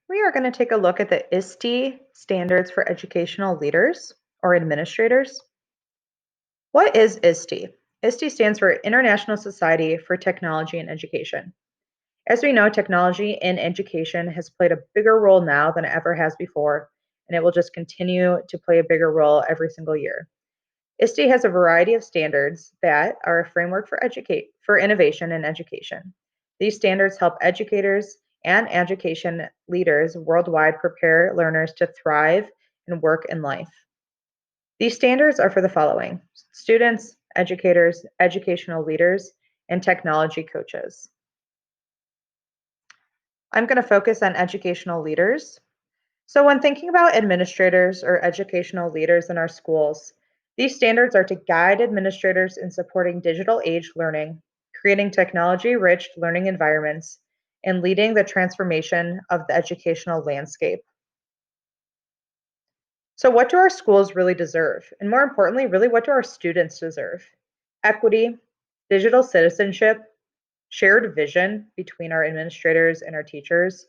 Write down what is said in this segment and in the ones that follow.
We are going to take a look at the ISTE Standards for Educational Leaders or Administrators. What is ISTE? ISTE stands for International Society for Technology and Education. As we know, technology in education has played a bigger role now than it ever has before, and it will just continue to play a bigger role every single year. ISTE has a variety of standards that are a framework for innovation in education. These standards help educators and education leaders worldwide prepare learners to thrive and work in life. These standards are for the following: students, educators, educational leaders, and technology coaches. I'm going to focus on educational leaders. So when thinking about administrators or educational leaders in our schools, these standards are to guide administrators in supporting digital age learning, creating technology-rich learning environments, and leading the transformation of the educational landscape. So what do our schools really deserve? And more importantly, really, what do our students deserve? Equity, digital citizenship, shared vision between our administrators and our teachers,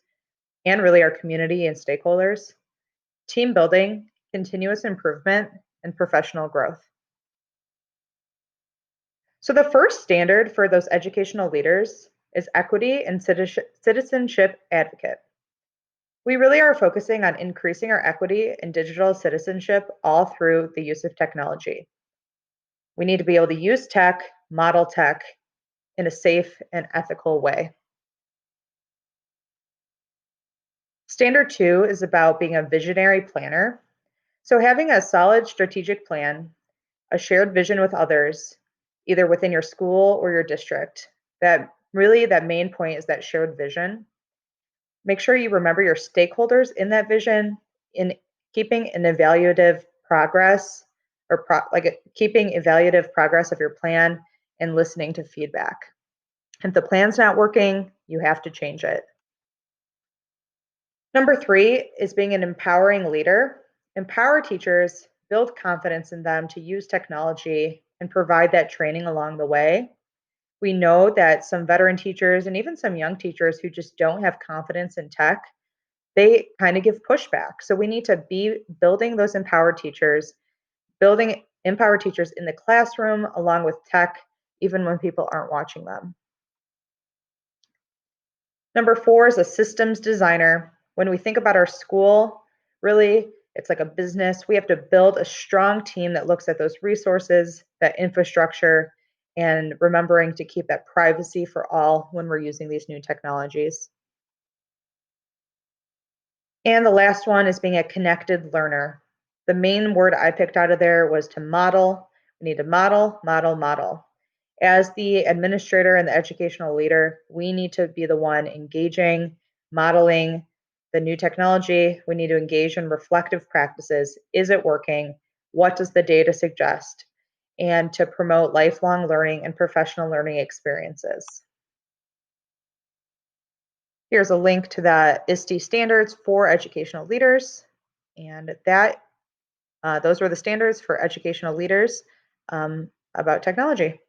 and really our community and stakeholders, team building, continuous improvement, and professional growth. So the first standard for those educational leaders is equity and citizenship advocate. We really are focusing on increasing our equity and digital citizenship all through the use of technology. We need to be able to use tech, model tech in a safe and ethical way. Standard 2 is about being a visionary planner. So having a solid strategic plan, a shared vision with others, either within your school or your district. That main point is that shared vision. Make sure you remember your stakeholders in that vision, in keeping an evaluative progress keeping evaluative progress of your plan and listening to feedback. If the plan's not working, you have to change it. Number 3 is being an empowering leader. Empower teachers, build confidence in them to use technology and provide that training along the way. We know that some veteran teachers and even some young teachers who just don't have confidence in tech, they kind of give pushback. So we need to be building those empowered teachers, building empowered teachers in the classroom along with tech, even when people aren't watching them. Number 4 is a systems designer. When we think about our school, really, it's like a business. We have to build a strong team that looks at those resources, that infrastructure, and remembering to keep that privacy for all when we're using these new technologies. And the last one is being a connected learner. The main word I picked out of there was to model. We need to model, model, model. As the administrator and the educational leader, we need to be the one engaging, modeling the new technology. We need to engage in reflective practices. Is it working? What does the data suggest? And to promote lifelong learning and professional learning experiences. Here's a link to the ISTE standards for educational leaders. And those were the standards for educational leaders about technology.